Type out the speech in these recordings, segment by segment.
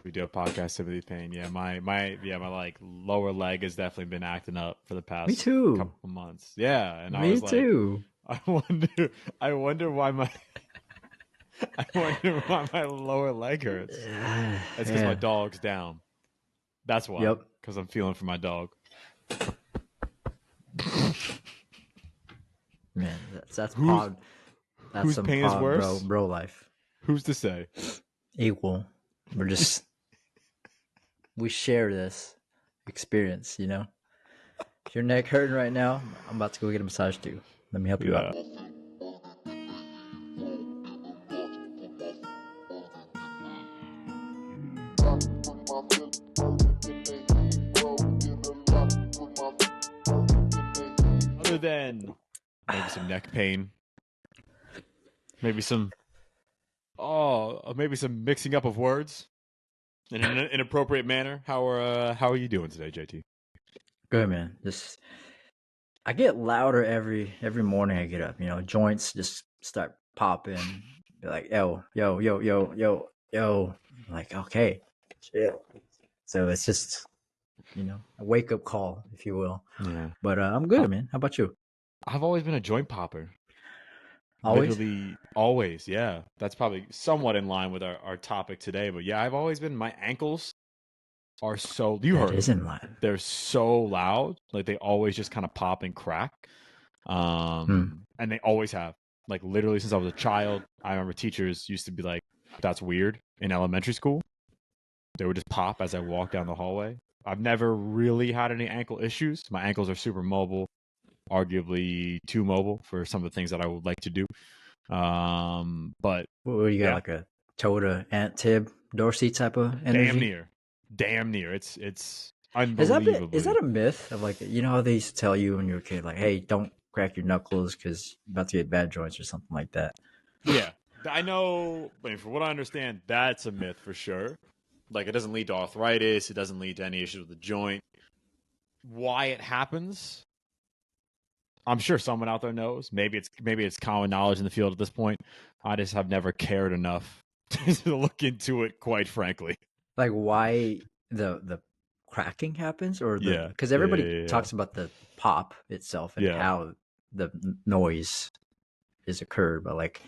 We do have podcast sympathy pain. Yeah, my like lower leg has definitely been acting up for the Me past too. couple of months. Yeah, and I Me was like, too. I wonder, I wonder why my, I wonder why my lower leg hurts. It's because my Yeah. dog's down. That's why. Yep. Because I'm feeling for my dog. Man, that's Who's pod. That's whose some pain is pod, worse? bro life. Who's to say? Equal. We're just we share this experience, you know. If your neck hurting right now, I'm about to go get a massage too. Let me help you Yeah. out. Other than maybe some neck pain, maybe some maybe some mixing up of words in an inappropriate manner. How are you doing today, JT? Good, man. Just I get louder every morning I get up. You know, joints just start popping. Be like, yo, yo, yo, yo, yo, yo. I'm like, okay, shit. So it's just, you know, a wake up call, if you will. Yeah. But I'm good, man. How about you? I've always been a joint popper. Always. Literally always, yeah. That's probably somewhat in line with our topic today. But yeah, I've always been, my ankles are so, you That heard is them. in line. They're so loud. Like they always just kind of pop and crack. And they always have. Like literally since I was a child, I remember teachers used to be like, that's weird in elementary school. They would just pop as I walked down the hallway. I've never really had any ankle issues. My ankles are super mobile, arguably too mobile for some of the things that I would like to do. But What you got, yeah, like a Toda, Ant Tib, Dorsey type of energy? damn near. It's Is unbelievably. that a myth of, like, you know how they used to tell you when you were a kid, like, hey, don't crack your knuckles because you're about to get bad joints or something like that? Yeah, I know. I mean, from what I understand, that's a myth for sure. Like it doesn't lead to arthritis. It doesn't lead to any issues with the joint. Why it happens, I'm sure someone out there knows. Maybe it's common knowledge in the field at this point. I just have never cared enough to look into it, quite frankly. Like, why the cracking happens, or Yeah, because yeah, everybody yeah, yeah, talks about the pop itself and yeah. how the noise is occurred, but like,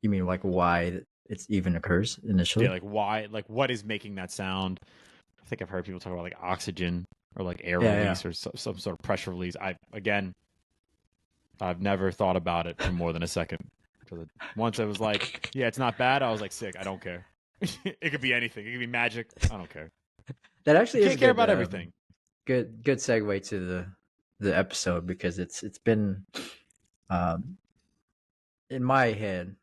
you mean like why it even occurs initially? Yeah, like why? Like what is making that sound? I think I've heard people talk about like oxygen or like air release or some sort of pressure release. I've never thought about it for more than a second. Because once it was like, yeah, it's not bad. I was like, sick. I don't care. It could be anything. It could be magic. I don't care. That actually You is can't care good. about everything. Good segue to the episode, because it's been um, in my head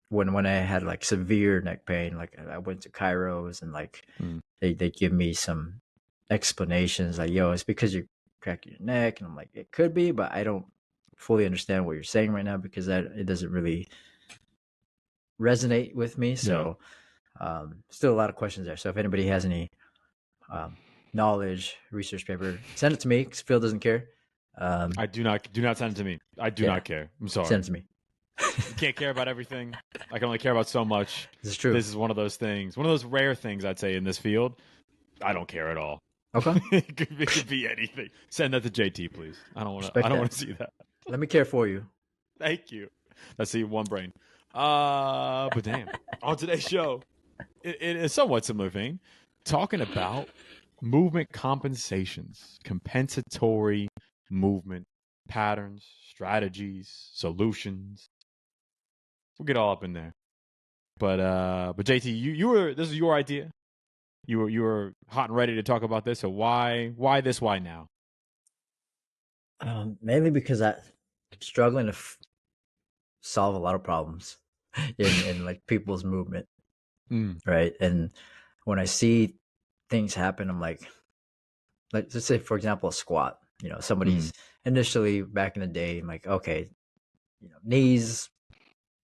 when I had like severe neck pain. Like I went to Kairos and like they give me some explanations like, yo, it's because you crack your neck, and I'm like, it could be, but I don't fully understand what you're saying right now because it doesn't really resonate with me. So still a lot of questions there. So if anybody has any knowledge, research paper, send it to me because Phil doesn't care. I do not send it to me. I do not care. I'm sorry. Send it to me. You can't care about everything. I can only care about so much. This is true. This is one of those things. One of those rare things I'd say in this field. I don't care at all. Okay. it could be anything. Send that to JT, please. I don't want to see that. Let me care for you. Thank you. Let's see, one brain. But damn. On today's show, in a somewhat similar vein, talking about movement compensations, compensatory movement patterns, strategies, solutions. We'll get all up in there. But JT, you were, this is your idea. You were hot and ready to talk about this. So why this? Why now? Mainly because I'm struggling to solve a lot of problems in like people's movement, right? And when I see things happen, I'm like let's say for example a squat. You know, somebody's initially back in the day, I'm like, okay, you know, knees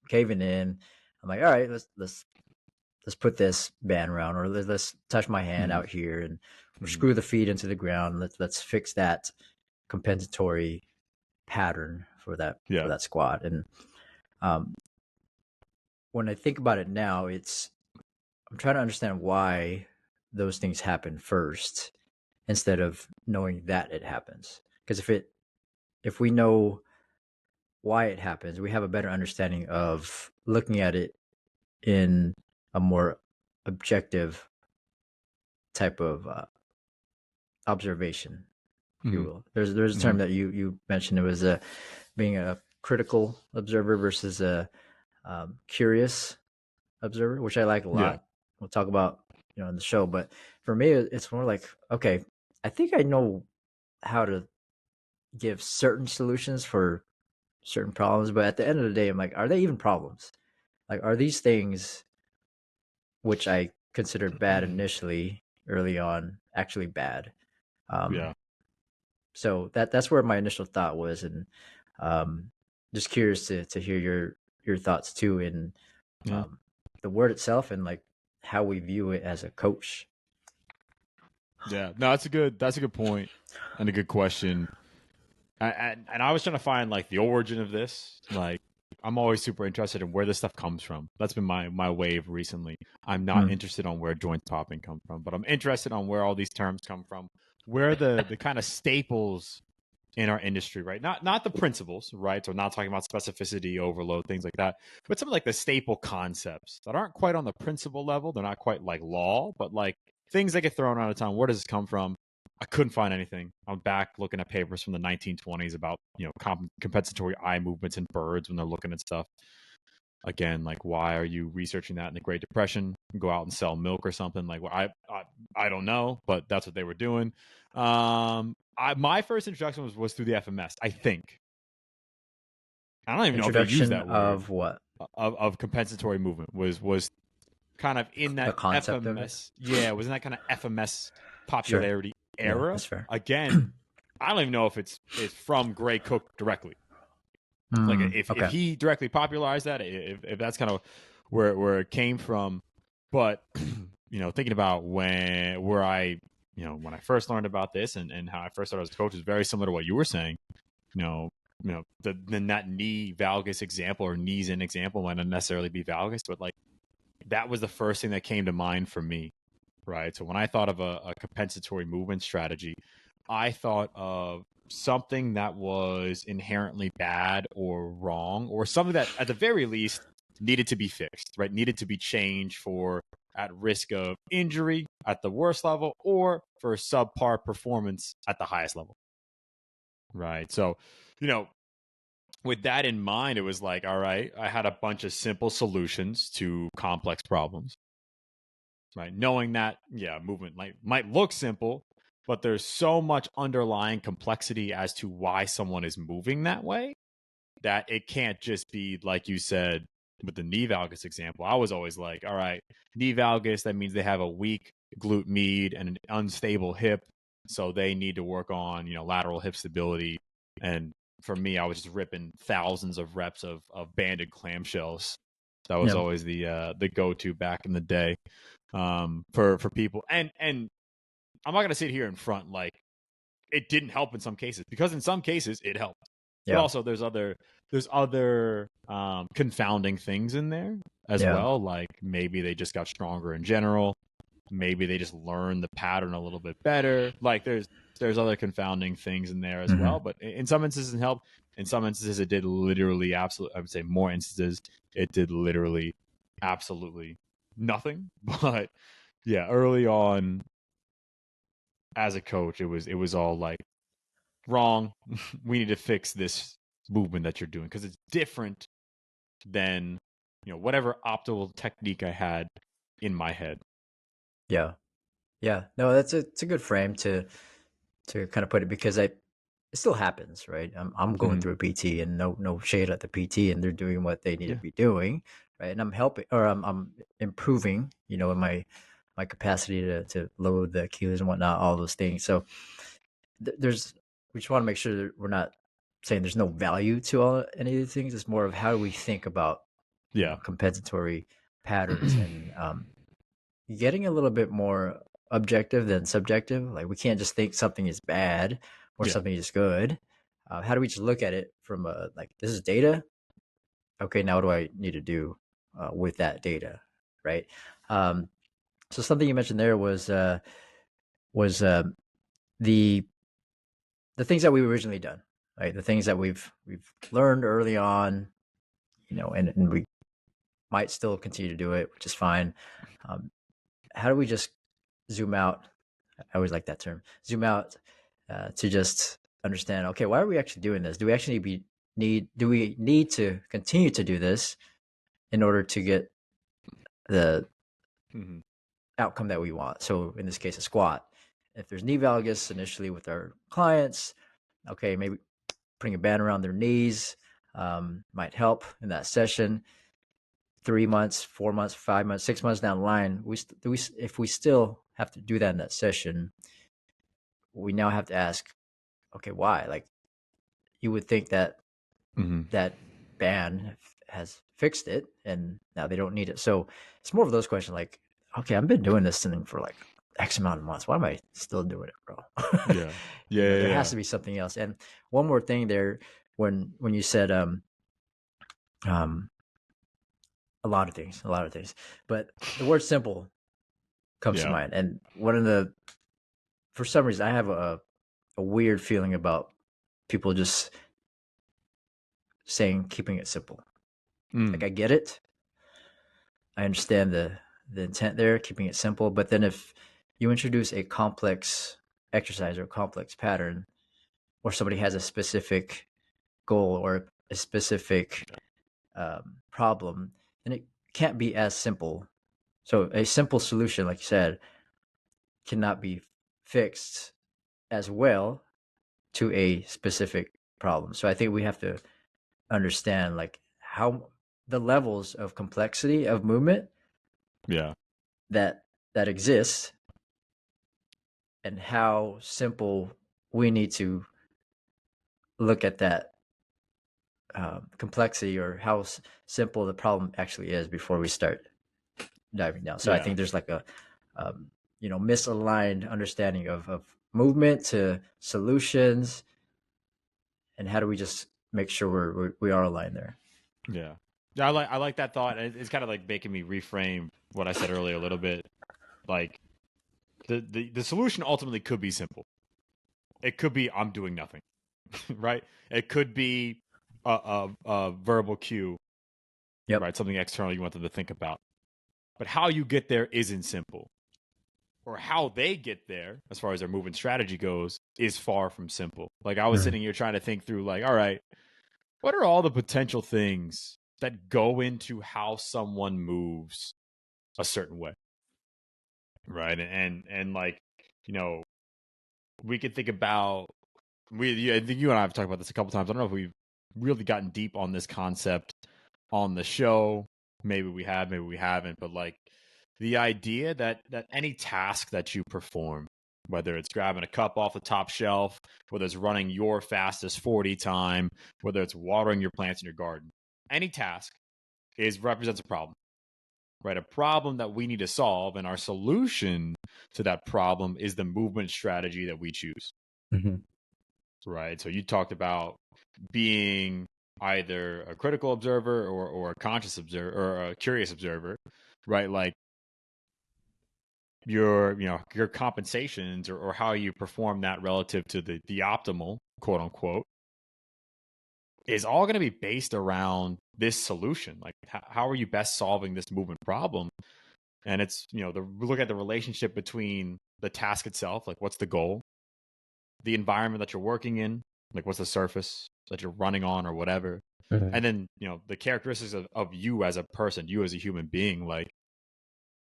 caving in. I'm like, all right, let's put this band around, or let's touch my hand out here and screw the feet into the ground. Let's fix that compensatory pattern for that squat. And when I think about it now, it's I'm trying to understand why those things happen first instead of knowing that it happens. Because if we know why it happens, we have a better understanding of looking at it in a more objective type of observation, if you Mm-hmm. will. There's a term that you mentioned. It was being a critical observer versus a curious observer, which I like a Yeah. lot. We'll talk about in the show, but for me, it's more like, okay, I think I know how to give certain solutions for certain problems, but at the end of the day, I'm like, are they even problems? Like, are these things which I considered bad initially, early on, actually bad? Um, Yeah. so that's where my initial thought was, and um, just curious to hear your thoughts too in Yeah. um, the word itself and like how we view it as a coach. Yeah. No, that's a good point and a good question. And I was trying to find like the origin of this. Like, I'm always super interested in where this stuff comes from. That's been my wave recently. I'm not Mm, interested on where joint popping come from, but I'm interested on where all these terms come from, where the kind of staples in our industry, right? Not the principles, right? So not talking about specificity, overload, things like that, but some of like the staple concepts that aren't quite on the principle level. They're not quite like law, but like things that get thrown out of town. Where does this come from? I couldn't find anything. I'm back looking at papers from the 1920s about compensatory eye movements in birds when they're looking at stuff. Again, like, why are you researching that in the Great Depression? Go out and sell milk or something? Like, well, I don't know, but that's what they were doing. My first introduction was through the FMS. I think I don't even know if they use introduction that word of what? of compensatory movement was kind of in The that concept of it? FMS. Yeah, it was in that kind of FMS Sure. popularity Yeah, era. that's fair. Again, I don't even know if it's from Gray Cook directly. Like, if Okay. he directly popularized that, if that's kind of where it came from. But thinking about when I first learned about this and how I first started as a coach is very similar to what you were saying. That knee valgus example or knees in example might not necessarily be valgus, but like that was the first thing that came to mind for me, right? So when I thought of a compensatory movement strategy, I thought of something that was inherently bad or wrong, or something that at the very least needed to be fixed, right? Needed to be changed for at risk of injury at the worst level or for subpar performance at the highest level, right? So, you know, with that in mind, it was like, all right, I had a bunch of simple solutions to complex problems, right? Knowing that, yeah, movement might look simple, but there's so much underlying complexity as to why someone is moving that way that it can't just be like you said with the knee valgus example. I was always like, all right, knee valgus, that means they have a weak glute med and an unstable hip, so they need to work on lateral hip stability. And for me, I was just ripping thousands of reps of banded clamshells. That was Yeah. always the go to back in the day, for people. And I'm not gonna sit here in front like it didn't help in some cases, because in some cases it helped, but Yeah. also there's other confounding things in there as Yeah. well. Like maybe they just got stronger in general. Maybe they just learned the pattern a little bit better. Like there's other confounding things in there as Hmm. well. But in some instances it helped. In some instances it did literally absolutely. I would say more instances it did literally absolutely nothing. But yeah, early on as a coach, it was all like wrong. We need to fix this movement that you're doing because it's different than whatever optimal technique I had in my head. Yeah. Yeah. No, it's a good frame to kind of put it, because it still happens, right? I'm going Mm-hmm. through a PT, and no shade at the PT, and they're doing what they need to Yeah, be doing, right? And I'm helping, or I'm improving, in my capacity to load the Achilles and whatnot, all those things. So there's we just want to make sure that we're not saying there's no value to any of these things. It's more of how do we think about yeah, compensatory patterns, and getting a little bit more objective than subjective. Like, we can't just think something is bad or yeah, something is good. How do we just look at it from a, like, this is data? Okay, now what do I need to do with that data, right? Um, So something you mentioned there was the things that we originally done, right? The things that we've learned early on, and we might still continue to do it, which is fine. Um, how do we just zoom out? I always like that term. Zoom out to just understand. Okay, why are we actually doing this? Do we actually do we need to continue to do this in order to get the Mm-hmm. outcome that we want? So in this case, a squat. If there's knee valgus initially with our clients, okay, maybe putting a band around their knees might help in that session. 3 months, 4 months, 5 months, 6 months down the line, if we still have to do that in that session, we now have to ask, okay, why? Like, you would think that Mm-hmm. that band has fixed it and now they don't need it. So it's more of those questions like, okay, I've been doing this thing for like X amount of months. Why am I still doing it, bro? Yeah. Yeah. There Yeah. has to be something else. And one more thing there, when you said um a lot of things, but the word simple comes to Yeah. mind. And for some reason, I have a weird feeling about people just saying keeping it simple. Like, Mm. I get it, I understand the intent there, keeping it simple. But then if you introduce a complex exercise or a complex pattern, or somebody has a specific goal or a specific problem, then it can't be as simple. So a simple solution, like you said, cannot be fixed as well to a specific problem. So I think we have to understand like how the levels of complexity of movement Yeah. that exists, and how simple we need to look at that complexity, or how simple the problem actually is before we start diving down. So I Yeah. think there's like a misaligned understanding of movement to solutions, and how do we just make sure we are aligned there. Yeah. Yeah. I like that thought. It's kind of like making me reframe what I said earlier a little bit. Like the solution ultimately could be simple. It could be I'm doing nothing, right? It could be a verbal cue, Yep. right? Something external you want them to think about. But how you get there isn't simple, or how they get there, as far as their movement strategy goes, is far from simple. Like I was Mhm. sitting here trying to think through, like, all right, what are all the potential things that go into how someone moves a certain way, right? And like, you know, we could think about I think you and I have talked about this a couple times. I don't know if we've really gotten deep on this concept on the show. Maybe we have, maybe we haven't. But like the idea that any task that you perform, whether it's grabbing a cup off the top shelf, whether it's running your fastest 40 time, whether it's watering your plants in your garden, any task represents a problem, right? A problem that we need to solve, and our solution to that problem is the movement strategy that we choose. Mm-hmm. Right. So you talked about being either a critical observer or a conscious observer or a curious observer, right? Like your compensations or how you perform that relative to the optimal, quote unquote, is all going to be based around this solution. Like how are you best solving this movement problem? And it's, look at the relationship between the task itself, like what's the goal, the environment that you're working in, like what's the surface that you're running on or whatever. Mm-hmm. And then, the characteristics of you as a person, you as a human being, like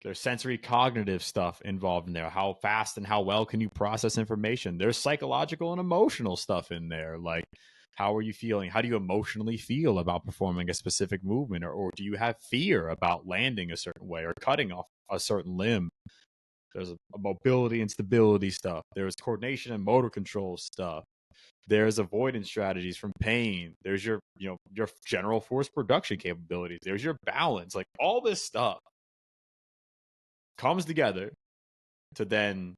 there's sensory cognitive stuff involved in there. How fast and how well can you process information? There's psychological and emotional stuff in there. Like, how are you feeling? How do you emotionally feel about performing a specific movement? Or do you have fear about landing a certain way or cutting off a certain limb? There's a mobility and stability stuff. There's coordination and motor control stuff. There's avoidance strategies from pain. There's your general force production capabilities. There's your balance. Like all this stuff comes together to then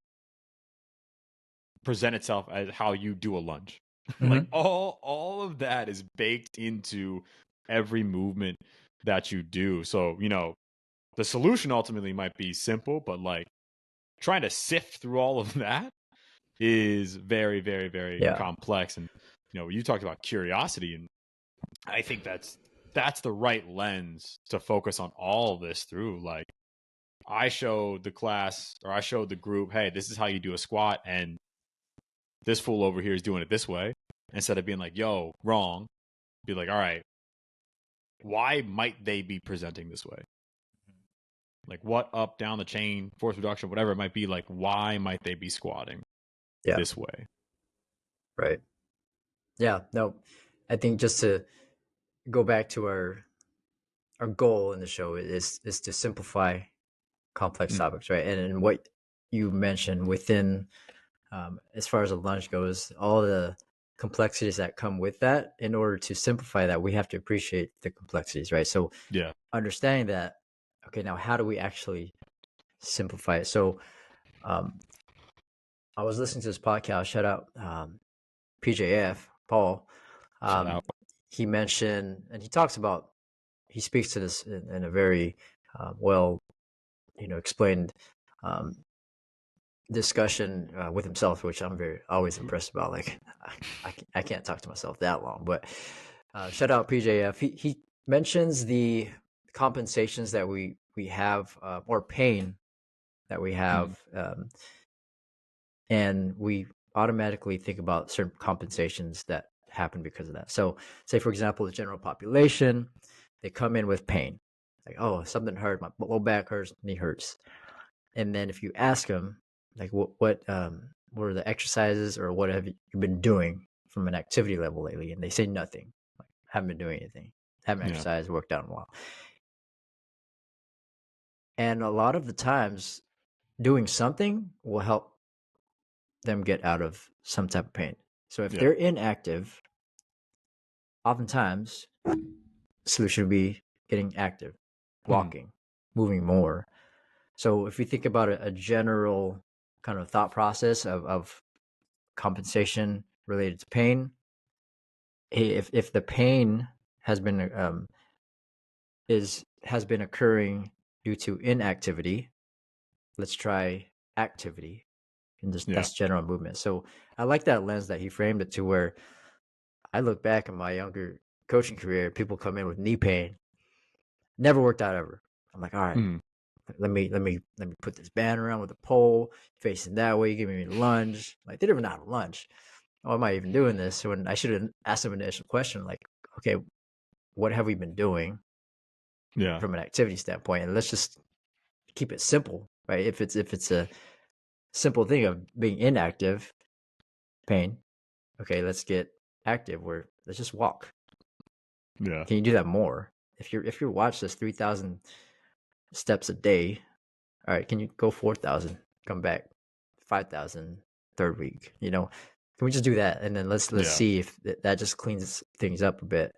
present itself as how you do a lunge. Like Mm-hmm. all of that is baked into every movement that you do. So, the solution ultimately might be simple, but like trying to sift through all of that is very, very, very complex. And you talked about curiosity, and I think that's the right lens to focus on all of this through. Like, I showed the class, or I showed the group, hey, this is how you do a squat, and this fool over here is doing it this way. Instead of being like, yo, wrong, be like, all right, why might they be presenting this way? Like, what up, down the chain, force reduction, whatever it might be, like, why might they be squatting this way? Right. Yeah. No, I think just to go back to our goal in the show is to simplify complex topics, right? And what you mentioned within, as far as a lunge goes, all the complexities that come with that. In order to simplify that, we have to appreciate the complexities, right? So understanding that, okay, now how do we actually simplify it? So I was listening to this podcast, shout out PJF Paul. Shout out. He mentioned, and he talks about, he speaks to this in a very well, explained discussion with himself, which I'm always impressed about. Like, I can't talk to myself that long, but shout out PJF. He mentions the compensations that we have, or pain that we have, and we automatically think about certain compensations that happen because of that. So, say for example, the general population, they come in with pain, like, oh, something hurt, my low back hurts, knee hurts, and then if you ask them, like, what are the exercises, or what have you been doing from an activity level lately, and they say nothing, like, haven't been doing anything, haven't exercised, worked out in a while. And a lot of the times, doing something will help them get out of some type of pain. So if they're inactive, oftentimes the solution would be getting active, walking, moving more. So if we think about a general kind of thought process of compensation related to pain, if the pain has been occurring due to inactivity, let's try activity, and that's general movement. So I like that lens that he framed it to, where I look back in my younger coaching career, people come in with knee pain, never worked out ever. I'm like, all right, let me put this band around with a pole facing that way. You give me a lunge. Like, they didn't even know how to lunge. Why am I even doing this? So when I should have asked them an initial question, like, okay, what have we been doing from an activity standpoint? And let's just keep it simple, right? If it's a simple thing of being inactive, pain, okay, let's get active, where let's just walk. Can you do that more? If you watch this 3,000 steps a day, all right, can you go 4,000, come back 5,000 third week? Can we just do that, and then let's see if that just cleans things up a bit.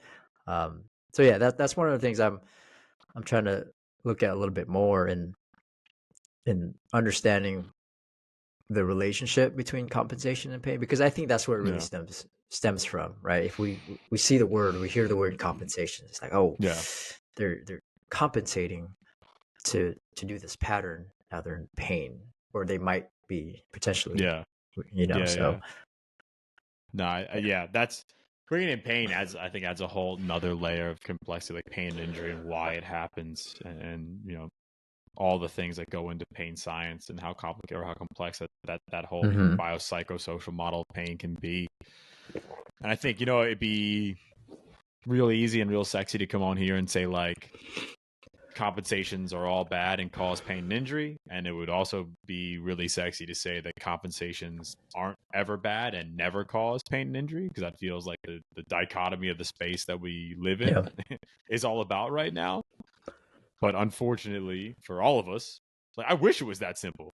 So yeah, that's one of the things I'm trying to look at a little bit more, in understanding the relationship between compensation and pain, because I think that's where it really stems from, right? If we see the word, we hear the word compensation, it's like, oh, they're compensating to do this pattern. Now they're in pain, or they might be potentially, so. No, that's bringing in pain I think adds a whole another layer of complexity, like pain and injury and why it happens, and all the things that go into pain science, and how complicated or how complex that whole biopsychosocial model of pain can be. And I think, it'd be real easy and real sexy to come on here and say, like, compensations are all bad and cause pain and injury. And it would also be really sexy to say that compensations aren't ever bad and never cause pain and injury, because that feels like the dichotomy of the space that we live in is all about right now. But unfortunately for all of us, like, I wish it was that simple.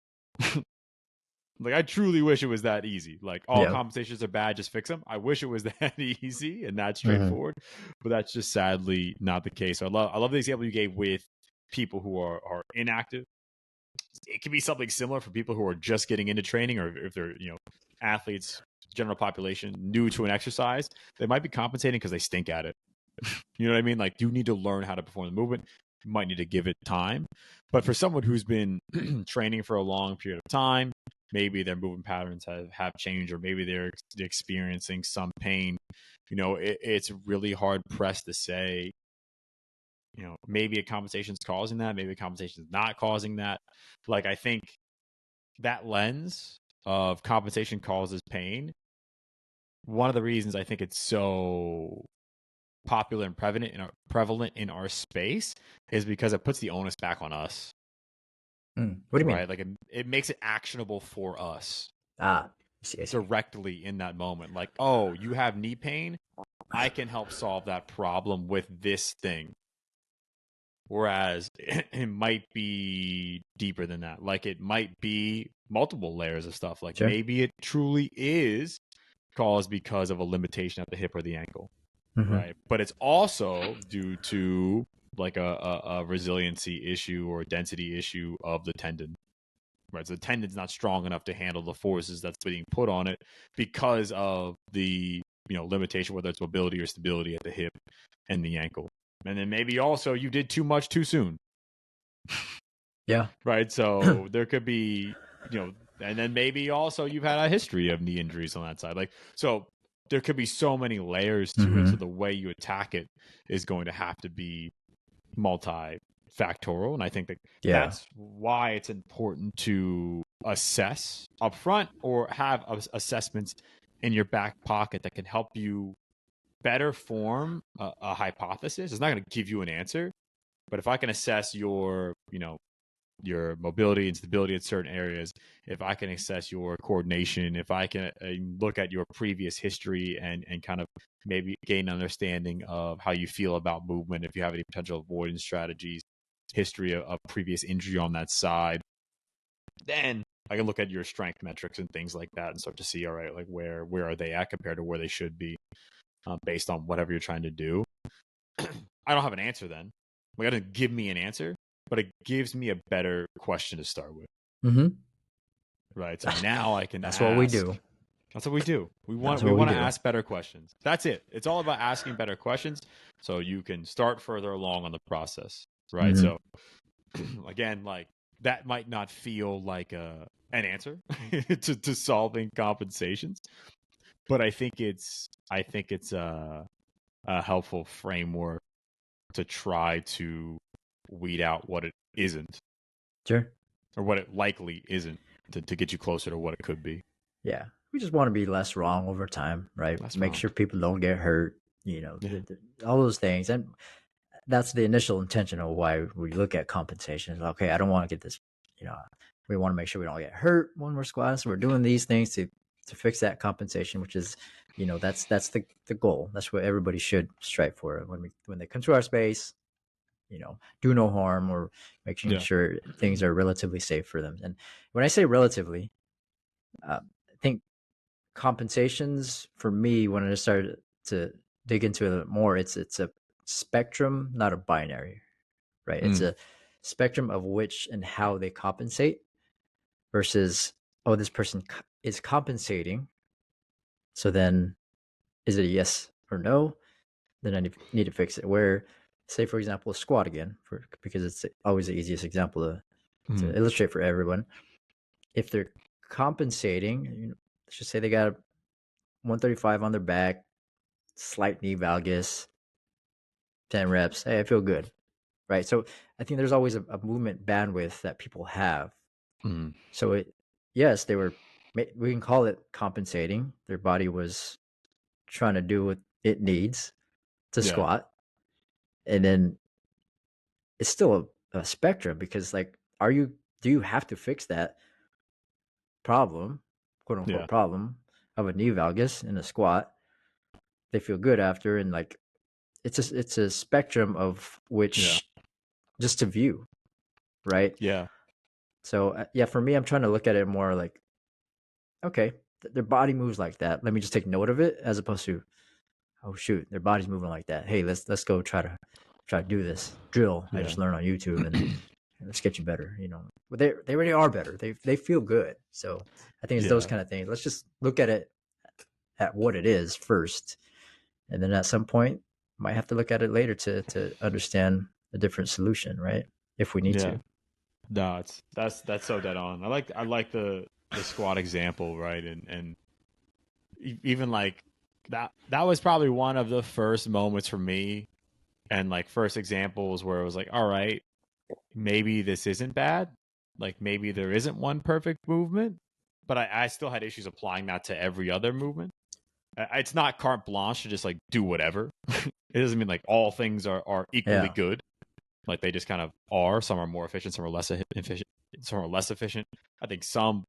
Like, I truly wish it was that easy. Like, all compensations are bad, just fix them. I wish it was that easy and that straightforward, but that's just sadly not the case. So I love the example you gave with people who are inactive. It can be something similar for people who are just getting into training, or if they're, athletes, general population, new to an exercise. They might be compensating because they stink at it. You know what I mean? Like, you need to learn how to perform the movement. You might need to give it time. But for someone who's been training for a long period of time, maybe their movement patterns have changed, or maybe they're experiencing some pain. It's really hard pressed to say, maybe a compensation is causing that, maybe a compensation is not causing that. Like, I think that lens of compensation causes pain, one of the reasons I think it's so popular and prevalent in our space is because it puts the onus back on us. What do you mean? Like, it makes it actionable for us. I see. Directly in that moment. Like, oh, you have knee pain? I can help solve that problem with this thing. Whereas it might be deeper than that. Like, it might be multiple layers of stuff. Like, maybe it truly is caused because of a limitation at the hip or the ankle. Right. But it's also due to like a resiliency issue or a density issue of the tendon. Right. So the tendon's not strong enough to handle the forces that's being put on it because of the limitation, whether it's mobility or stability at the hip and the ankle. And then maybe also you did too much too soon. Yeah. Right. So there could be, and then maybe also you've had a history of knee injuries on that side. Like, so there could be so many layers to it. So the way you attack it is going to have to be multifactorial. And I think that's why it's important to assess upfront or have assessments in your back pocket that can help you better form a hypothesis. It's not going to give you an answer, but if I can assess your mobility and stability in certain areas, if I can assess your coordination, if I can look at your previous history and kind of maybe gain an understanding of how you feel about movement, if you have any potential avoidance strategies, history of previous injury on that side, then I can look at your strength metrics and things like that and start to see, all right, like where are they at compared to where they should be, based on whatever you're trying to do. I don't have an answer then. Like, it doesn't give me an answer, but it gives me a better question to start with. Right. So now I can That's what we do. That's what we do. We want to ask better questions. That's it. It's all about asking better questions so you can start further along on the process. Right. So again, like, that might not feel like an answer to solving compensations, but I think it's a helpful framework to try to weed out what it isn't. Sure. Or what it likely isn't, to get you closer to what it could be. Yeah. We just want to be less wrong over time, right? Make sure people don't get hurt, all those things. And that's the initial intention of why we look at compensation. Okay, I don't want to get this, we want to make sure we don't get hurt when we're squatting. So we're doing these things to fix that compensation, which is, that's the goal. That's what everybody should strive for when they come to our space. Do no harm, or making sure things are relatively safe for them. And when I say relatively, I think compensations for me, when I started to dig into it a bit more, it's a spectrum, not a binary, right? It's a spectrum of which and how they compensate versus, oh, this person is compensating. So then is it a yes or no? Then I need to fix it. Where, say, for example, a squat again, because it's always the easiest example to illustrate for everyone. If they're compensating, let's just say they got 135 on their back, slight knee valgus, 10 reps. Hey, I feel good, right? So I think there's always a movement bandwidth that people have. So yes, we can call it compensating. Their body was trying to do what it needs to squat. And then it's still a spectrum, because like, do you have to fix that problem, quote unquote problem of a knee valgus in a squat? They feel good after, and like, it's a spectrum of which just to view, right? Yeah. So for me, I'm trying to look at it more like, okay, their body moves like that. Let me just take note of it, as opposed to, oh shoot, their body's moving like that. Hey, let's go try to do this drill I just learned on YouTube, and let's get you better. But they already are better. They feel good. So I think it's those kind of things. Let's just look at it at what it is first, and then at some point might have to look at it later to understand a different solution, right? If we need Yeah. to. No, that's so dead on. I like the squat example, right? And even like that was probably one of the first moments for me, and like first examples where it was like, all right, maybe this isn't bad. Like maybe there isn't one perfect movement, but I still had issues applying that to every other movement. It's not carte blanche to just like do whatever. It doesn't mean like all things are equally Yeah. good. Like they just kind of are. Some are more efficient, some are less efficient, some are less efficient. I think some,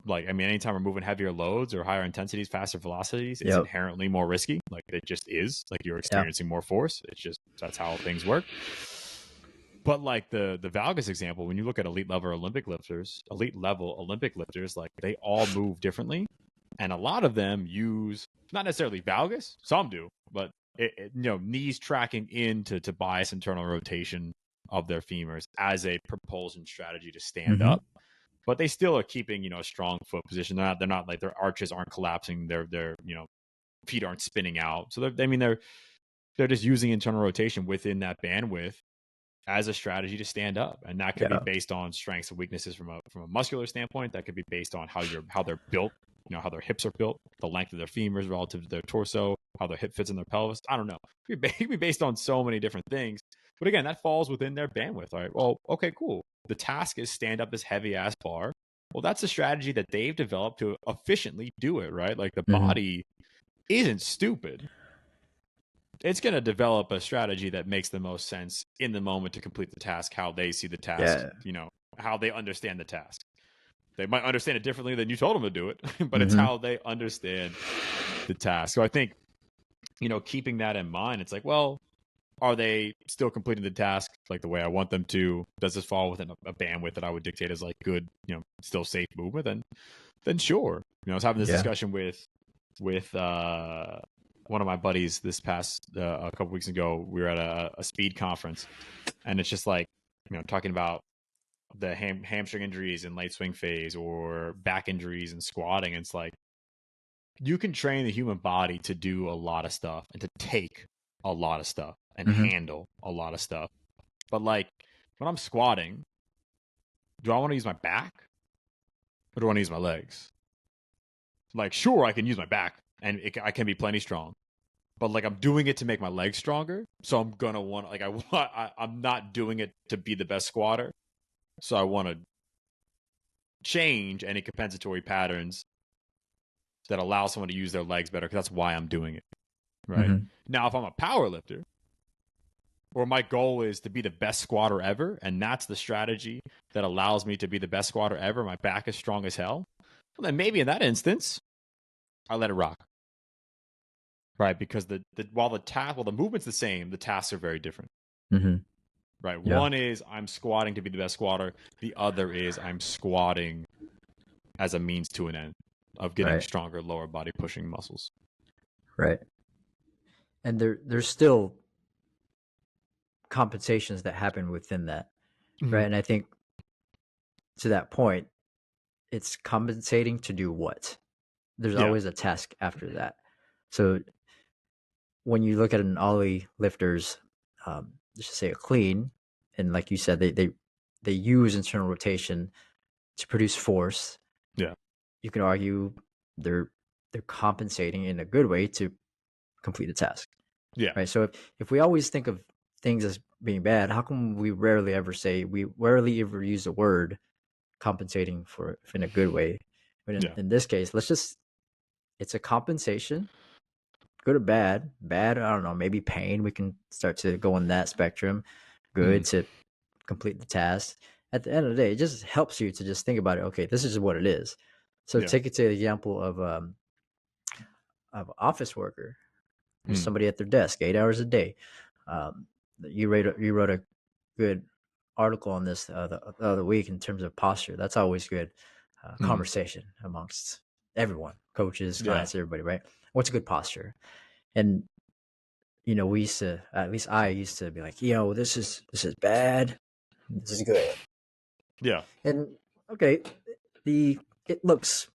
like, I mean, anytime we're moving heavier loads or higher intensities, faster velocities, it's Yep. inherently more risky. Like it just is. Like you're Yeah. experiencing more force. It's just that's how things work. But like the Valgus example, when you look at elite level Olympic lifters, like they all move differently, and a lot of them use not necessarily valgus. Some do, but knees tracking into to bias internal rotation of their femurs as a propulsion strategy to stand Mm-hmm. up. But they still are keeping a strong foot position. They're not like their arches aren't collapsing. Their feet aren't spinning out. So they're just using internal rotation within that bandwidth as a strategy to stand up, and that could be Yeah. based on strengths and weaknesses from a muscular standpoint. That could be based on how they're built, how their hips are built, the length of their femurs relative to their torso, how their hip fits in their pelvis. I don't know. It could be based on so many different things. But again, that falls within their bandwidth. All right. Well, okay, cool. The task is stand up this heavy ass bar. Well, that's a strategy that they've developed to efficiently do it, right? Like the Mm-hmm. body isn't stupid. It's going to develop a strategy that makes the most sense in the moment to complete the task, how they see the task, Yeah. how they understand the task. They might understand it differently than you told them to do it, but it's Mm-hmm. how they understand the task. So I think, keeping that in mind, it's like, well, are they still completing the task like the way I want them to? Does this fall within a bandwidth that I would dictate as like good, still safe movement? Then sure. I was having this Yeah. discussion with one of my buddies this past a couple weeks ago. We were at a speed conference, and it's just like talking about the hamstring injuries in late swing phase or back injuries and squatting. And it's like you can train the human body to do a lot of stuff and to take a lot of stuff and Mm-hmm. handle a lot of stuff. But like when I'm squatting, do I want to use my back or do I want to use my legs? Like, sure, I can use my back and I can be plenty strong, but like I'm doing it to make my legs stronger. So I'm gonna want like I'm not doing it to be the best squatter. So I want to change any compensatory patterns that allow someone to use their legs better because that's why I'm doing it. Right. Mm-hmm. Now, if I'm a power lifter or my goal is to be the best squatter ever, and that's the strategy that allows me to be the best squatter ever, my back is strong as hell, well, then maybe in that instance, I let it rock. Right, because while the movement's the same, the tasks are very different. Mm-hmm. Right, Yeah. one is I'm squatting to be the best squatter. The other is I'm squatting as a means to an end of getting Right. stronger lower body pushing muscles. Right. And there's still compensations that happen within that, right? And I think to that point, it's compensating to do what? There's Yeah. always a task after that. So when you look at an ollie lifter's, let's just say a clean, and like you said, they use internal rotation to produce force. Yeah. You can argue they're compensating in a good way to complete the task. Yeah. Right. So if we always think of things as being bad, how come we rarely ever use the word compensating for in a good way? But in this case, it's a compensation, good or bad. Bad, I don't know, maybe pain. We can start to go on that spectrum. Good to complete the task. At the end of the day, it just helps you to just think about it. Okay, this is what it is. So take it to the example of an office worker, who's somebody at their desk 8 hours a day. You wrote a good article on this the other week in terms of posture. That's always good conversation amongst everyone, coaches, clients, everybody, right? What's a good posture? And we used to, at least I used to be like, this is bad, this is good. Yeah. And okay, it looks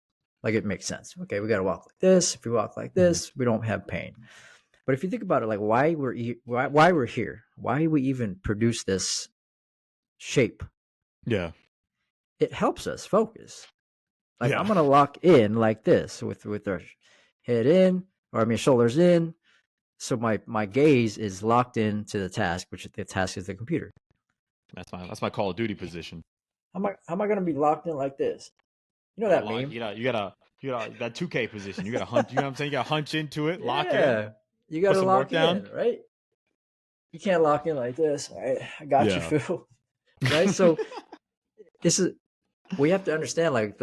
like it makes sense. Okay, we got to walk like this. If we walk like this, we don't have pain. But if you think about it, like why we're here, why we even produce this shape, Yeah. it helps us focus. Like Yeah. I'm gonna lock in like this with our head in, or I mean shoulders in. So my gaze is locked into the task, which the task is the computer. That's my Call of Duty position. How am I gonna be locked in like this? You know Gotta that lock. meme? You gotta that 2K position. You gotta hunch. You know what I'm saying? You gotta hunch into it, lock in, Yeah, you put gotta some work lock down. in, right? You can't lock in like this. All right, I got you, Yeah. Phil. Right? So this is we have to understand like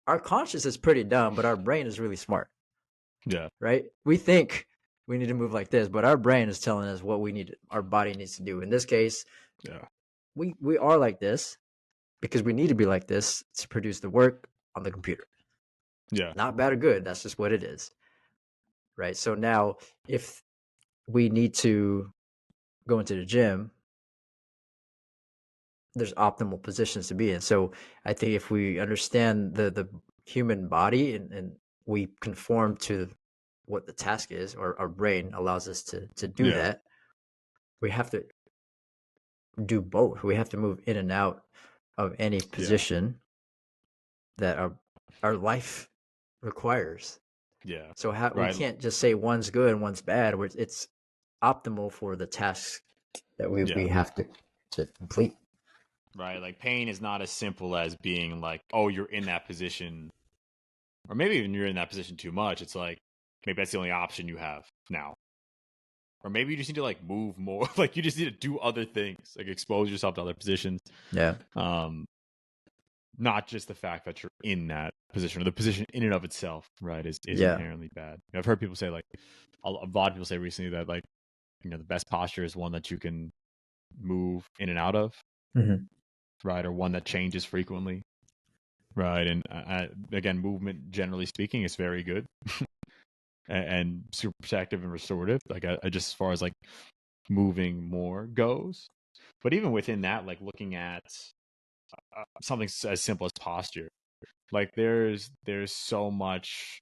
our conscious is pretty dumb, but our brain is really smart, Yeah. right? We think we need to move like this, but our brain is telling us what our body needs to do. In this case, Yeah. we are like this because we need to be like this to produce the work on the computer. Yeah. Not bad or good, that's just what it is. Right? So now if we need to go into the gym, there's optimal positions to be in. So I think if we understand the human body and we conform to what the task is, or our brain allows us to do Yeah. that, we have to do both. We have to move in and out of any Yeah. position that our life requires. Yeah. So we Right. can't just say one's good and one's bad. It's optimal for the tasks that we Yeah. have to complete. Right. Like pain is not as simple as being like, oh, you're in that position, or maybe even you're in that position too much. It's like maybe that's the only option you have now. Or maybe you just need to like move more. Like you just need to do other things, like expose yourself to other positions. Yeah. Not just the fact that you're in that position, or the position in and of itself, right, is Yeah. inherently bad. I've heard people say, like, a lot of people say recently that, like, the best posture is one that you can move in and out of, Mm-hmm. right, or one that changes frequently, right. And again, movement, generally speaking, is very good and super protective and restorative. Like, I just as far as like moving more goes, but even within that, like looking at something as simple as posture. Like there's just so much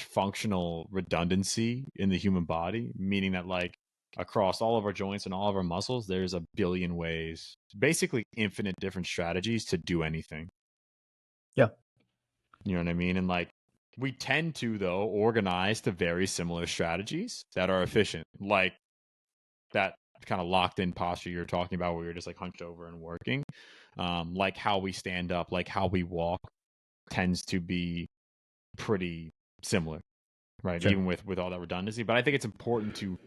functional redundancy in the human body, meaning that like across all of our joints and all of our muscles, there's a billion ways, basically infinite different strategies to do anything. Yeah. You know what I mean? And like we tend to though organize to very similar strategies that are efficient, like that kind of locked in posture you're talking about where you're just like hunched over and working. Like how we stand up, like how we walk tends to be pretty similar, right? Sure. Even with all that redundancy. But I think it's important to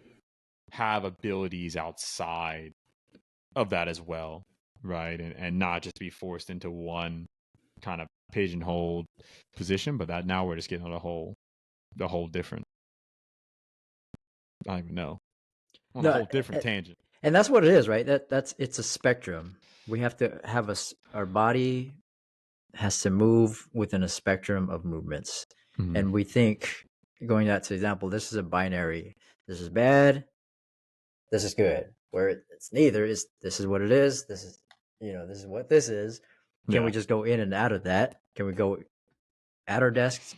have abilities outside of that as well, right? And not just be forced into one kind of pigeonholed position, but that now we're just getting on the whole different, I don't even know, on a No, whole different tangent. and that's what it is, right? It's a spectrum. We have to have our body has to move within a spectrum of movements. Mm-hmm. And we think, going back to the example, this is a binary. This is bad. This is good. Where it's neither. Is this is what it is. This is this is what this is. Can we just go in and out of that? Can we go at our desks?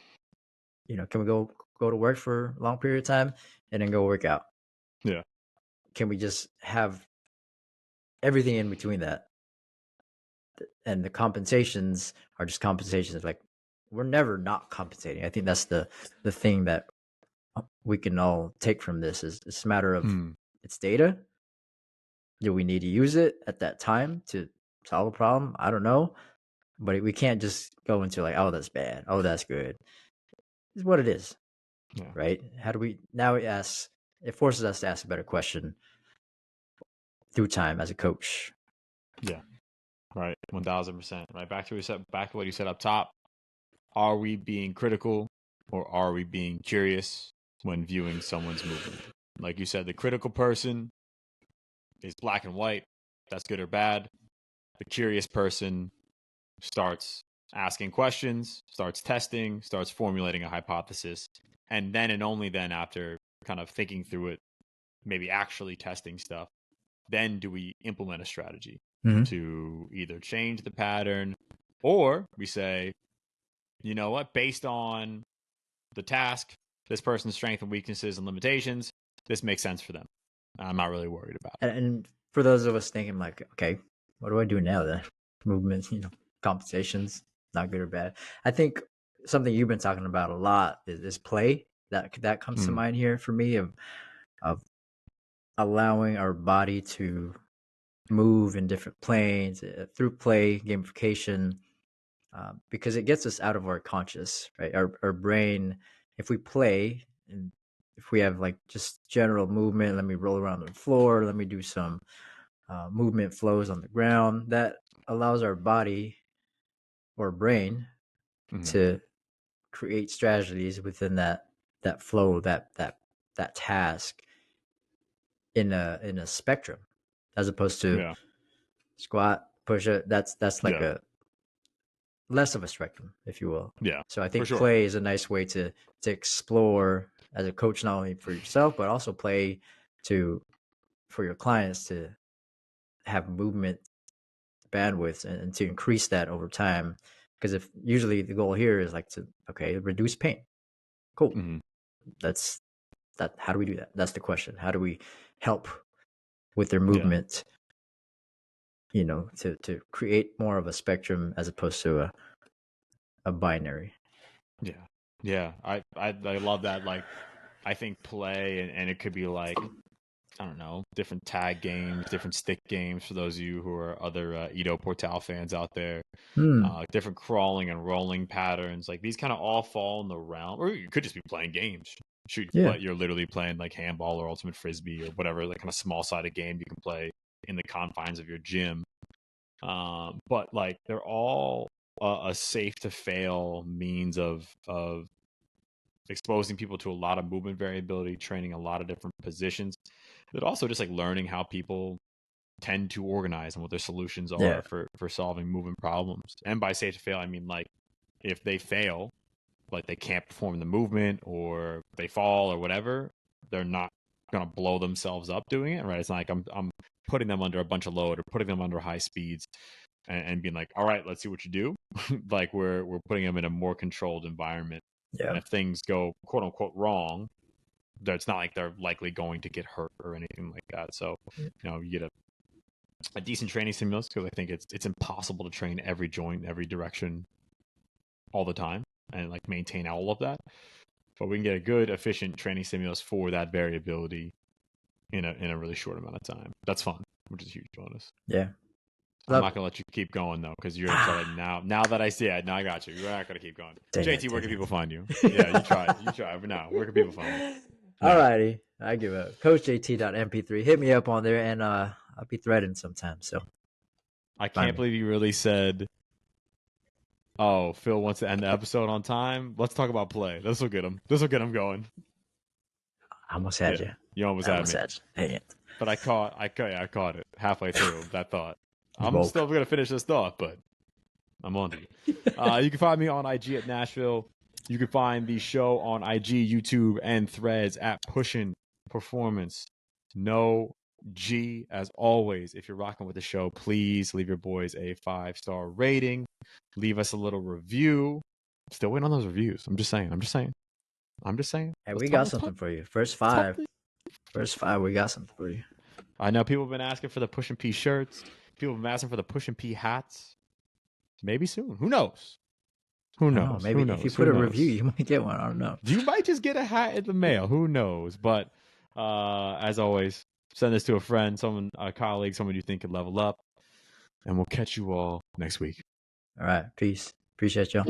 Can we go to work for a long period of time and then go work out? Yeah. Can we just have everything in between that? And the compensations are just compensations. Like we're never not compensating. I think that's the thing that we can all take from this is it's a matter of it's data. Do we need to use it at that time to solve a problem? I don't know, but we can't just go into like, oh, that's bad, oh, that's good. It's what it is, Yeah. right? How do we now? It forces us to ask a better question through time as a coach. Yeah. Right. 1000%. Right. Back to what you said up top. Are we being critical or are we being curious when viewing someone's movement? Like you said, the critical person is black and white. That's good or bad. The curious person starts asking questions, starts testing, starts formulating a hypothesis. And then and only then, after kind of thinking through it, maybe actually testing stuff, then do we implement a strategy to either change the pattern or we say, you know what, based on the task, this person's strengths and weaknesses and limitations, this makes sense for them. I'm not really worried about it. And for those of us thinking like, okay, what do I do now? The movements, compensations, not good or bad. I think something you've been talking about a lot is play. That comes to mind here for me of allowing our body to move in different planes through play, gamification, because it gets us out of our conscious, right? Our brain, if we play and if we have like just general movement, let me roll around the floor, let me do some movement flows on the ground, that allows our body or brain to create strategies within that flow, that task in a spectrum, as opposed to squat, push it. That's like a less of a spectrum, if you will. Yeah. So I think play is a nice way to explore as a coach, not only for yourself, but also play for your clients to have movement bandwidth and to increase that over time. Because if usually the goal here is like to, reduce pain. Cool. That's that. How do we do that? That's the question. How do we help with their movement? To create more of a spectrum as opposed to a binary. Yeah. I love that. Like, I think play and it could be like, I don't know, different tag games, different stick games for those of you who are other Ito Portal fans out there. Different crawling and rolling patterns. Like, these kind of all fall in the realm, or you could just be playing games. But you're literally playing like handball or ultimate frisbee or whatever, like kind of small-sided game you can play in the confines of your gym. But like, they're all a safe to fail means of exposing people to a lot of movement variability, training a lot of different positions, but also just like learning how people tend to organize and what their solutions are for solving movement problems. And by safe to fail, I mean like if they fail, like they can't perform the movement or they fall or whatever, they're not going to blow themselves up doing it, right? It's not like I'm putting them under a bunch of load or putting them under high speeds and being like, all right, let's see what you do. Like we're putting them in a more controlled environment. And if things go quote unquote wrong, it's not like they're likely going to get hurt or anything like that. So, you get a decent training stimulus, because I think it's impossible to train every joint, every direction all the time and like maintain all of that. But we can get a good, efficient training stimulus for that variability in a really short amount of time. That's fun, which is a huge bonus. Yeah. I'm not gonna let you keep going though, because you're gonna try to now that I see it. Now I got you. You're not gonna keep going. JT, where can people find you? Yeah, you try. But now, where can people find you? Alrighty, I give up. CoachJT.mp3. Hit me up on there, and I'll be threading sometime. So I can't believe you really said, "Oh, Phil wants to end the episode on time." Let's talk about play. This will get him. This will get him going. I almost had you. You almost had me. Dang it. But I caught it halfway through that thought. I'm still going to finish this thought, but I'm on to you. You can find me on IG at Nashville. You can find the show on IG, YouTube, and Threads at Pushin Performance. No G, as always. If you're rocking with the show, please leave your boys a 5-star rating. Leave us a little review. Still waiting on those reviews. I'm just saying. Hey, we got something for you. First five, we got something for you. I know people have been asking for the Pushin P shirts. People have been asking for the Pushin P hats. Maybe soon. Who knows? Maybe if you put a review, you might get one. I don't know. You might just get a hat in the mail. Who knows? But as always, send this to a friend, a colleague, someone you think could level up. And we'll catch you all next week. All right. Peace. Appreciate y'all.